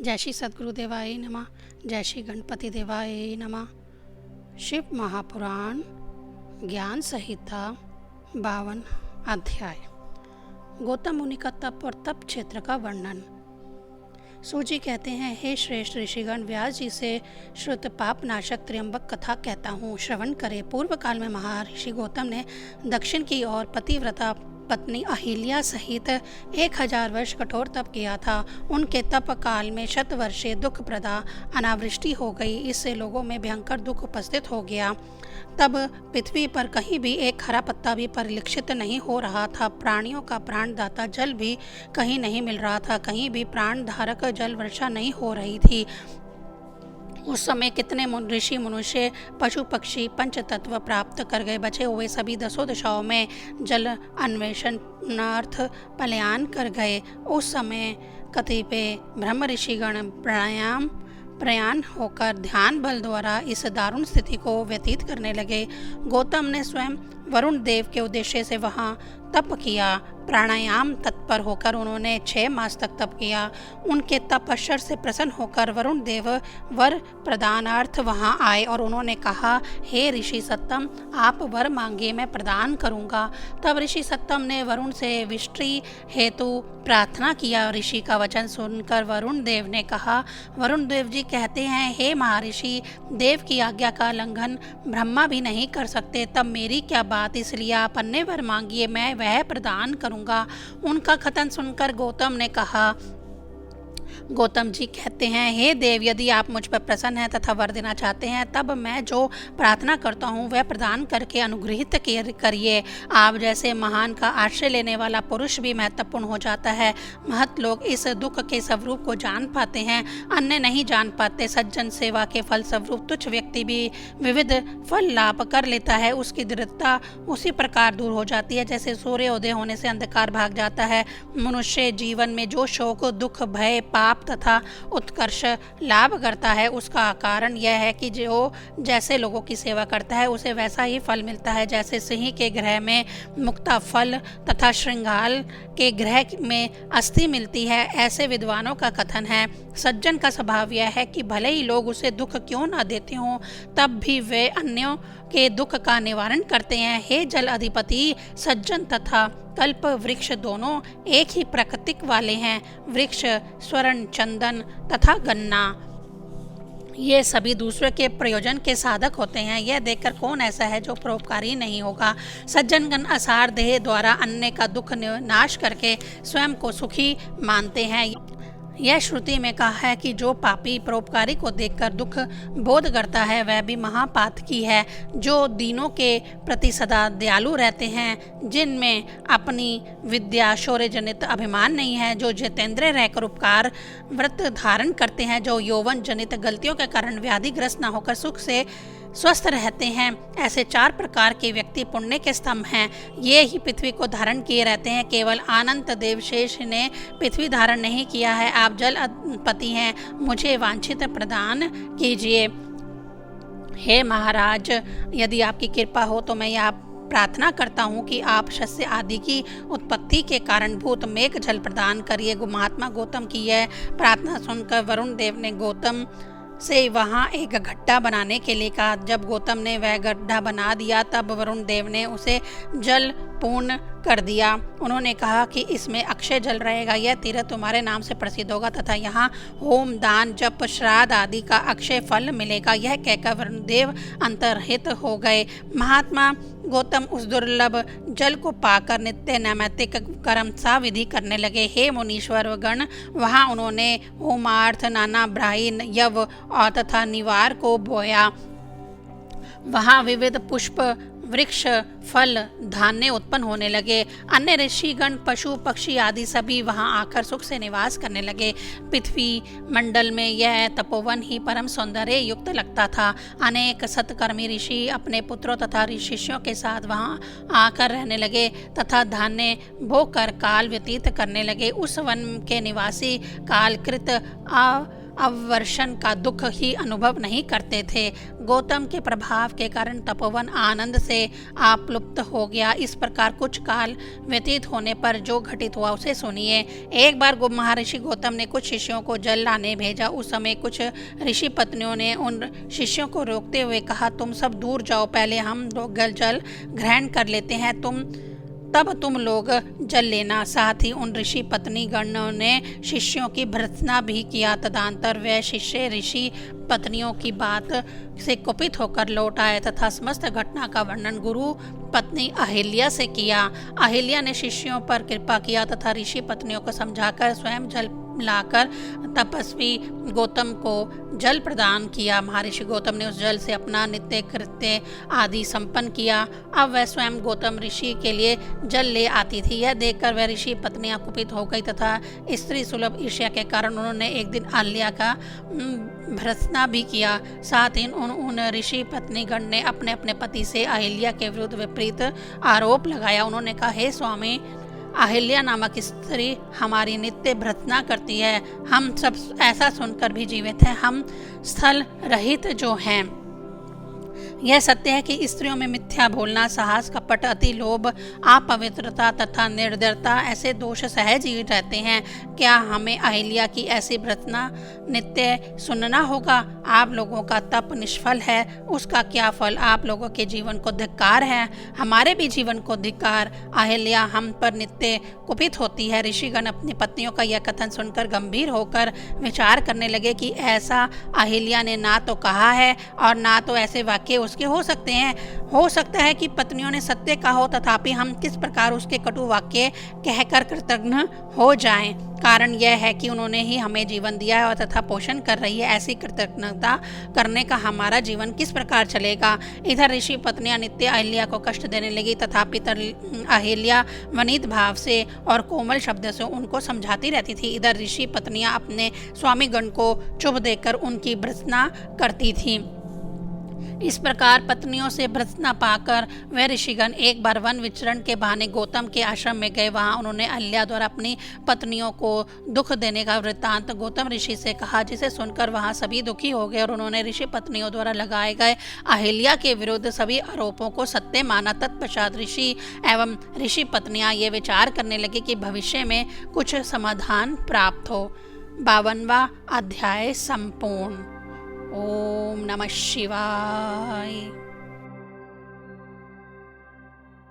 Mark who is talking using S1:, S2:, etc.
S1: जय श्री सद्गुरुदेवाय नमः। जय श्री गणपति देवाय नमः। शिव महापुराण ज्ञान संहिता 52 अध्याय। गौतम मुनि का तप और तप क्षेत्र का वर्णन। सूजी कहते हैं, हे श्रेष्ठ ऋषिगण, व्यास जी से श्रुत पाप नाशक त्र्यंबक कथा कहता हूँ, श्रवण करे। पूर्व काल में महर्षि गौतम ने दक्षिण की ओर पतिव्रता पत्नी अहिल्या सहित 1000 वर्ष कठोर तप किया था। उनके तप काल में शतवर्षीय दुख प्रदा अनावृष्टि हो गई। इससे लोगों में भयंकर दुख उपस्थित हो गया। तब पृथ्वी पर कहीं भी एक हरा पत्ता भी परिलक्षित नहीं हो रहा था। प्राणियों का प्राणदाता जल भी कहीं नहीं मिल रहा था। कहीं भी प्राण धारक जल वर्षा नहीं हो रही थी। उस समय कितने ऋषि मनुष्य पशु पक्षी पंच तत्व प्राप्त कर गए। बचे हुए सभी 10 दिशाओं में जल अन्वेषणार्थ पलायन कर गए। उस समय कतिपय ब्रह्म ऋषिगण प्रयाण होकर ध्यान बल द्वारा इस दारुण स्थिति को व्यतीत करने लगे। गौतम ने स्वयं वरुण देव के उद्देश्य से वहाँ तप किया। प्राणायाम तत्पर होकर उन्होंने 6 मास तक तप किया। उनके तपस्या से प्रसन्न होकर वरुण देव वर प्रदानार्थ वहां आए और उन्होंने कहा, हे ऋषि सत्तम, आप वर मांगिए, मैं प्रदान करूंगा। तब ऋषि सत्तम ने वरुण से विष्टि हेतु प्रार्थना किया। ऋषि का वचन सुनकर वरुण देव ने कहा, वरुण देव जी कहते हैं, हे महर्षि, देव की आज्ञा का उल्लंघन ब्रह्मा भी नहीं कर सकते। तब मेरी क्या बात, इसलिए आप अन्य वर मांगिए, मैं वह प्रदान करूंगा। उनका कथन सुनकर गौतम ने कहा, गौतम जी कहते हैं, हे देव, यदि आप मुझ पर प्रसन्न हैं तथा वर देना चाहते हैं, तब मैं जो प्रार्थना करता हूँ वह प्रदान करके अनुग्रहित करिए। आप जैसे महान का आश्रय लेने वाला पुरुष भी महत्वपूर्ण हो जाता है। महत लोग इस दुख के स्वरूप को जान पाते हैं, अन्य नहीं जान पाते। सज्जन सेवा के फल स्वरूप तुच्छ व्यक्ति भी विविध फल लाभ कर लेता है। उसकी दृढ़ता उसी प्रकार दूर हो जाती है जैसे सूर्योदय होने से अंधकार भाग जाता है। मनुष्य जीवन में जो शोक, दुख, भय, पाप तथा उत्कर्ष लाभ करता है, उसका कारण यह है कि जो जैसे लोगों की सेवा करता है उसे वैसा ही फल मिलता है। जैसे सिंह के ग्रह में मुक्ता फल तथा श्रृंगाल के ग्रह में अस्थि मिलती है, ऐसे विद्वानों का कथन है। सज्जन का स्वभाव यह है कि भले ही लोग उसे दुख क्यों न देते हों, तब भी वे अन्यों के दुख का निवारण करते हैं। हे जल अधिपति, सज्जन तथा कल्प वृक्ष दोनों एक ही प्रकृति वाले हैं। वृक्ष, स्वर्ण, चंदन तथा गन्ना, ये सभी दूसरे के प्रयोजन के साधक होते हैं। यह देखकर कौन ऐसा है जो परोपकारी नहीं होगा। सज्जनगण असार देह द्वारा अन्य का दुख नाश करके स्वयं को सुखी मानते हैं। यह श्रुति में कहा है कि जो पापी परोपकारी को देखकर दुख बोध करता है वह भी महापातकी है। जो दीनों के प्रति सदा दयालु रहते हैं, जिनमें अपनी विद्या शौर्य जनित अभिमान नहीं है, जो जितेंद्र रहकर उपकार व्रत धारण करते हैं, जो यौवन जनित गलतियों के कारण व्याधिग्रस्त न होकर सुख से स्वस्थ रहते हैं, ऐसे 4 प्रकार के व्यक्ति पुण्य के स्तंभ हैं। ये ही पृथ्वी को धारण किए रहते हैं। केवल अनंत देवशेष ने पृथ्वी धारण नहीं किया है। आप जल अधिपति हैं, मुझे वांछित प्रदान कीजिए। हे महाराज, यदि आपकी कृपा हो तो मैं यह प्रार्थना करता हूँ कि आप शस्य आदि की उत्पत्ति के कारणभूत मेघ जल प्रदान करिए। महात्मा गौतम की यह प्रार्थना सुनकर वरुण देव ने गौतम से वहाँ एक गड्ढा बनाने के लिए कहा। जब गौतम ने वह गड्ढा बना दिया तब वरुण देव ने उसे जल पूर्ण कर दिया। उन्होंने कहा कि इसमें अक्षय जल रहेगा। यह तीर्थ तुम्हारे नाम से प्रसिद्ध होगा तथा यहाँ होम, दान, जप, श्राद्ध आदि का अक्षय फल मिलेगा। यह कहकर वरुण देव अंतर्हित हो गए। महात्मा गौतम उस दुर्लभ जल को पाकर नित्य नैमित्तिक कर्म सा विधि करने लगे। हे मुनीश्वर गण, वहाँ उन्होंने होमार्थ नाना ब्राही, यव और तथा निवार को बोया। वहाँ विविध पुष्प, वृक्ष, फल, धान्य उत्पन्न होने लगे। अन्य ऋषिगण, पशु पक्षी आदि सभी वहां आकर सुख से निवास करने लगे। पृथ्वी मंडल में यह तपोवन ही परम सौंदर्य युक्त लगता था। अनेक सत्कर्मी ऋषि अपने पुत्रों तथा शिष्यों के साथ वहां आकर रहने लगे तथा धान्य भोग कर काल व्यतीत करने लगे। उस वन के निवासी कालकृत अवर्षण का दुख ही अनुभव नहीं करते थे। गौतम के प्रभाव के कारण तपोवन आनंद से आप्लुप्त हो गया। इस प्रकार कुछ काल व्यतीत होने पर जो घटित हुआ उसे सुनिए। एक बार महर्षि गौतम ने कुछ शिष्यों को जल लाने भेजा। उस समय कुछ ऋषि पत्नियों ने उन शिष्यों को रोकते हुए कहा, तुम सब दूर जाओ, पहले हम लोग जल ग्रहण कर लेते हैं, तब तुम लोग जल लेना। साथ ही उन ऋषि पत्नी गणों ने शिष्यों की भर्त्सना भी किया। तदंतर वे शिष्य ऋषि पत्नियों की बात से कुपित होकर लौट आए तथा समस्त घटना का वर्णन गुरु पत्नी अहिल्या से किया। अहिल्या ने शिष्यों पर कृपा किया तथा ऋषि पत्नियों को समझाकर स्वयं जल लाकर तपस्वी गौतम को जल प्रदान किया। महर्षि गौतम ने उस जल से अपना नित्य कृत्य आदि संपन्न किया। अब वह स्वयं गौतम ऋषि के लिए जल ले आती थी। यह देखकर वह ऋषि पत्नियां कुपित हो गई तथा स्त्री सुलभ ईर्ष्या के कारण उन्होंने एक दिन अहिल्या का भर्त्सना भी किया। साथ ही उन ऋषि पत्नीगण ने अपने अपने पति से अहिल्या के विरुद्ध विपरीत आरोप लगाया। उन्होंने कहा, हे स्वामी, अहिल्या नामक स्त्री हमारी नित्य भर्त्सना करती है। हम सब ऐसा सुनकर भी जीवित हैं। हम स्थल रहित जो हैं। यह सत्य है कि स्त्रियों में मिथ्या बोलना, साहस, कपट, अति लोभ, अपवित्रता तथा निर्दयता ऐसे दोष सहज ही रहते हैं। क्या हमें अहिल्या की ऐसी भर्त्सना नित्य सुनना होगा? आप लोगों का तप निष्फल है, उसका क्या फल? आप लोगों के जीवन को धिक्कार है, हमारे भी जीवन को धिक्कार। अहिल्या हम पर नित्य कुपित होती है। ऋषिगण अपनी पत्नियों का यह कथन सुनकर गंभीर होकर विचार करने लगे कि ऐसा अहिल्या ने ना तो कहा है और ना तो ऐसे वाक्य उसके हो सकते हैं। हो सकता है कि पत्नियों ने सत्य कहा हो, तथापि हम किस प्रकार उसके कटु वाक्य कहकर कृतज्ञ हो जाएं। कारण यह है कि उन्होंने ही हमें जीवन दिया है और तथा पोषण कर रही है। ऐसी कृतज्ञता करने का हमारा जीवन किस प्रकार चलेगा? इधर ऋषि पत्नियां नित्य अहिल्या को कष्ट देने लगी, तथापि अहिल्या वनित भाव से और कोमल शब्द से उनको समझाती रहती थी। इधर ऋषि पत्नियां अपने स्वामीगण को चुभ देकर उनकी भर्त्सना करती थी। इस प्रकार पत्नियों से भर्त्सना पाकर वे ऋषिगण एक बार वन विचरण के बहाने गौतम के आश्रम में गए। वहां उन्होंने अहिल्या द्वारा अपनी पत्नियों को दुख देने का वृत्तांत गौतम ऋषि से कहा, जिसे सुनकर वहां सभी दुखी हो गए और उन्होंने ऋषि पत्नियों द्वारा लगाए गए अहिल्या के विरुद्ध सभी आरोपों को सत्य माना। तत्पश्चात ऋषि एवं ऋषि पत्नियां ये विचार करने लगे कि भविष्य में कुछ समाधान प्राप्त हो। 52वां अध्याय संपूर्ण। ओम नमः शिवाय।